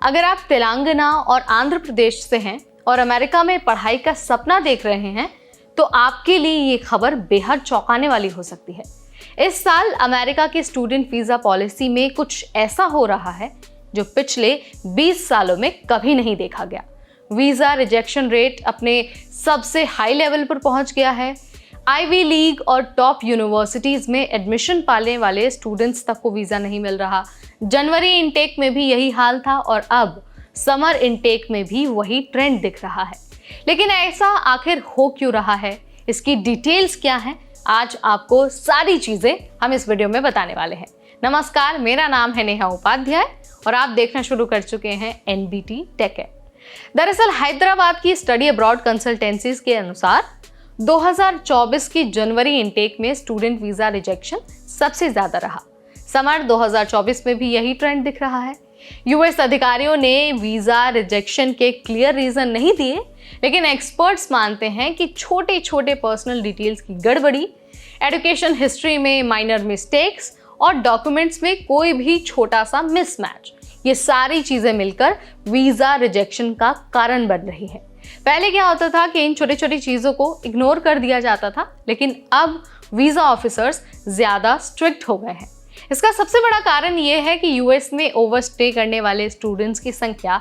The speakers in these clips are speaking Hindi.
अगर आप तेलंगाना और आंध्र प्रदेश से हैं और अमेरिका में पढ़ाई का सपना देख रहे हैं तो आपके लिए ये खबर बेहद चौंकाने वाली हो सकती है। इस साल अमेरिका की स्टूडेंट वीजा पॉलिसी में कुछ ऐसा हो रहा है जो पिछले 20 सालों में कभी नहीं देखा गया। वीजा रिजेक्शन रेट अपने सबसे हाई लेवल पर पहुंच गया है। आईवी लीग और टॉप यूनिवर्सिटीज में एडमिशन पाने वाले स्टूडेंट्स तक को वीजा नहीं मिल रहा। जनवरी इनटेक में भी यही हाल था और अब समर इनटेक में भी वही ट्रेंड दिख रहा है। लेकिन ऐसा आखिर हो क्यों रहा है, इसकी डिटेल्स क्या है, आज आपको सारी चीजें हम इस वीडियो में बताने वाले हैं। नमस्कार, मेरा नाम है नेहा उपाध्याय और आप देखना शुरू कर चुके हैं एनबीटी टेक। दरअसल हैदराबाद की स्टडी अब्रॉड कंसल्टेंसीज के अनुसार 2024 की जनवरी इनटेक में स्टूडेंट वीजा रिजेक्शन सबसे ज्यादा रहा। समर 2024 में भी यही ट्रेंड दिख रहा है। यूएस अधिकारियों ने वीजा रिजेक्शन के क्लियर रीजन नहीं दिए, लेकिन एक्सपर्ट्स मानते हैं कि छोटे छोटे पर्सनल डिटेल्स की गड़बड़ी, एजुकेशन हिस्ट्री में माइनर मिस्टेक्स और डॉक्यूमेंट्स में कोई भी छोटा सा मिसमैच, ये सारी चीजें मिलकर वीजा रिजेक्शन का कारण बन रही है। पहले क्या होता था कि इन छोटी छोटी चीजों को इग्नोर कर दिया जाता था, लेकिन अब वीजा ऑफिसर्स ज्यादा स्ट्रिक्ट हो गए हैं। इसका सबसे बड़ा कारण यह है कि यूएस में ओवरस्टे करने वाले स्टूडेंट्स की संख्या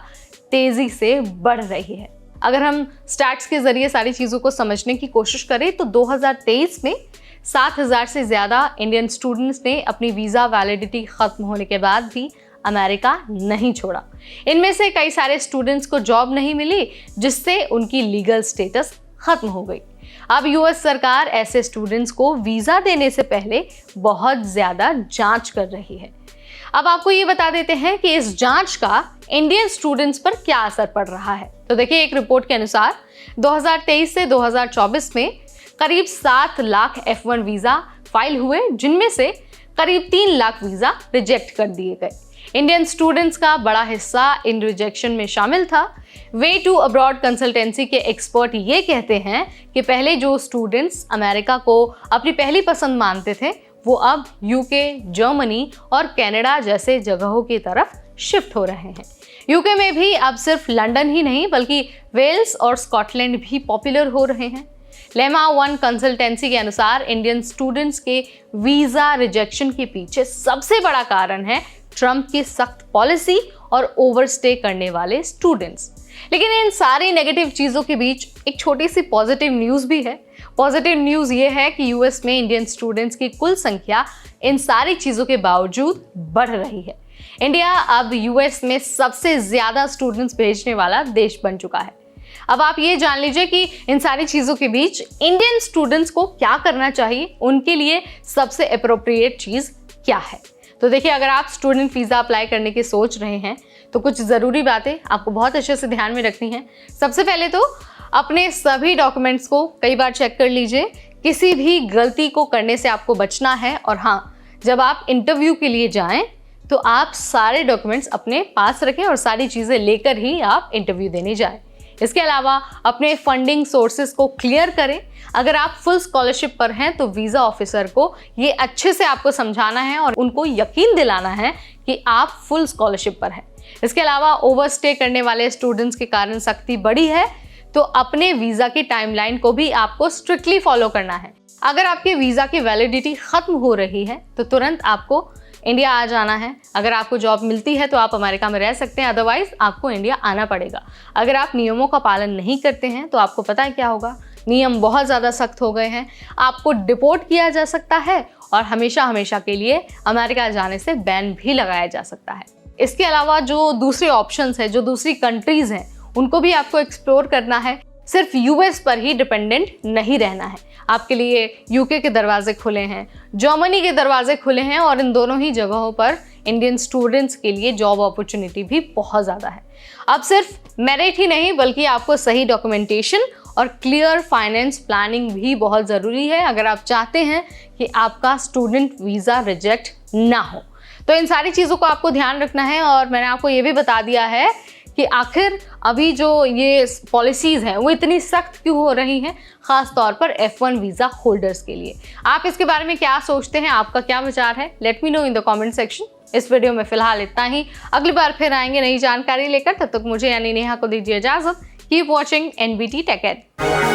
तेजी से बढ़ रही है। अगर हम स्टैट्स के जरिए सारी चीजों को समझने की कोशिश करें तो 2023 में 7,000 से ज्यादा इंडियन स्टूडेंट्स ने अपनी वीजा वैलिडिटी खत्म होने के बाद भी अमेरिका नहीं छोड़ा। इनमें से कई सारे स्टूडेंट्स को जॉब नहीं मिली, जिससे उनकी लीगल स्टेटस खत्म हो गई। अब यूएस सरकार ऐसे स्टूडेंट्स को वीजा देने से पहले बहुत ज्यादा जांच कर रही है। अब आपको ये बता देते हैं कि इस जांच का इंडियन स्टूडेंट्स पर क्या असर पड़ रहा है। तो देखिए, एक रिपोर्ट के अनुसार 2023 से 2024 में करीब 7 लाख F1 वीजा फाइल हुए, जिनमें से करीब 3 लाख वीजा रिजेक्ट कर दिए गए। इंडियन स्टूडेंट्स का बड़ा हिस्सा इन रिजेक्शन में शामिल था। वे टू अब्रॉड कंसल्टेंसी के एक्सपर्ट ये कहते हैं कि पहले जो स्टूडेंट्स अमेरिका को अपनी पहली पसंद मानते थे, वो अब यूके, जर्मनी और कनाडा जैसे जगहों की तरफ शिफ्ट हो रहे हैं। यूके में भी अब सिर्फ लंदन ही नहीं बल्कि वेल्स और स्कॉटलैंड भी पॉपुलर हो रहे हैं। लेमा वन कंसल्टेंसी के अनुसार इंडियन स्टूडेंट्स के वीजा रिजेक्शन के पीछे सबसे बड़ा कारण है ट्रंप की सख्त पॉलिसी और ओवरस्टे करने वाले स्टूडेंट्स। लेकिन इन सारी नेगेटिव चीजों के बीच एक छोटी सी पॉजिटिव न्यूज भी है। पॉजिटिव न्यूज ये है कि यूएस में इंडियन स्टूडेंट्स की कुल संख्या इन सारी चीजों के बावजूद बढ़ रही है। इंडिया अब यूएस में सबसे ज्यादा स्टूडेंट्स भेजने वाला देश बन चुका है। अब आप ये जान लीजिए कि इन सारी चीजों के बीच इंडियन स्टूडेंट्स को क्या करना चाहिए, उनके लिए सबसे अप्रोप्रिएट चीज क्या है। तो देखिए, अगर आप स्टूडेंट वीजा अप्लाई करने की सोच रहे हैं तो कुछ ज़रूरी बातें आपको बहुत अच्छे से ध्यान में रखनी है। सबसे पहले तो अपने सभी डॉक्यूमेंट्स को कई बार चेक कर लीजिए। किसी भी गलती को करने से आपको बचना है। और हाँ, जब आप इंटरव्यू के लिए जाएं तो आप सारे डॉक्यूमेंट्स अपने पास रखें और सारी चीज़ें लेकर ही आप इंटरव्यू देने जाएं। इसके अलावा अपने फंडिंग सोर्सेज को क्लियर करें। अगर आप फुल स्कॉलरशिप पर हैं तो वीज़ा ऑफिसर को ये अच्छे से आपको समझाना है और उनको यकीन दिलाना है कि आप फुल स्कॉलरशिप पर हैं। इसके अलावा ओवरस्टे करने वाले स्टूडेंट्स के कारण सख्ती बढ़ी है, तो अपने वीज़ा की टाइमलाइन को भी आपको स्ट्रिक्टली फॉलो करना है। अगर आपके वीज़ा की वैलिडिटी खत्म हो रही है तो तुरंत आपको इंडिया आ जाना है। अगर आपको जॉब मिलती है तो आप अमेरिका में रह सकते हैं, अदरवाइज आपको इंडिया आना पड़ेगा। अगर आप नियमों का पालन नहीं करते हैं तो आपको पता है क्या होगा, नियम बहुत ज़्यादा सख्त हो गए हैं। आपको डिपोर्ट किया जा सकता है और हमेशा हमेशा के लिए अमेरिका जाने से बैन भी लगाया जा सकता है। इसके अलावा जो दूसरे ऑप्शंस हैं, जो दूसरी कंट्रीज़ हैं, उनको भी आपको एक्सप्लोर करना है। सिर्फ यूएस पर ही डिपेंडेंट नहीं रहना है। आपके लिए यूके के दरवाजे खुले हैं, जर्मनी के दरवाजे खुले हैं और इन दोनों ही जगहों पर इंडियन स्टूडेंट्स के लिए जॉब अपॉर्चुनिटी भी बहुत ज़्यादा है। अब सिर्फ मेरिट ही नहीं बल्कि आपको सही डॉक्यूमेंटेशन और क्लियर फाइनेंस प्लानिंग भी बहुत ज़रूरी है अगर आप चाहते हैं कि आपका स्टूडेंट वीज़ा रिजेक्ट ना हो। तो इन सारी चीज़ों को आपको ध्यान रखना है। और मैंने आपको ये भी बता दिया है कि आखिर अभी जो ये पॉलिसीज़ हैं वो इतनी सख्त क्यों हो रही हैं, ख़ास तौर पर F1 वीज़ा होल्डर्स के लिए। आप इसके बारे में क्या सोचते हैं, आपका क्या विचार है? Let me know in the comment section. इस वीडियो में फिलहाल इतना ही। अगली बार फिर आएंगे नई जानकारी लेकर, तब तक मुझे यानी नेहा को दीजिए इजाजत। Keep watching NBT Tech Ed।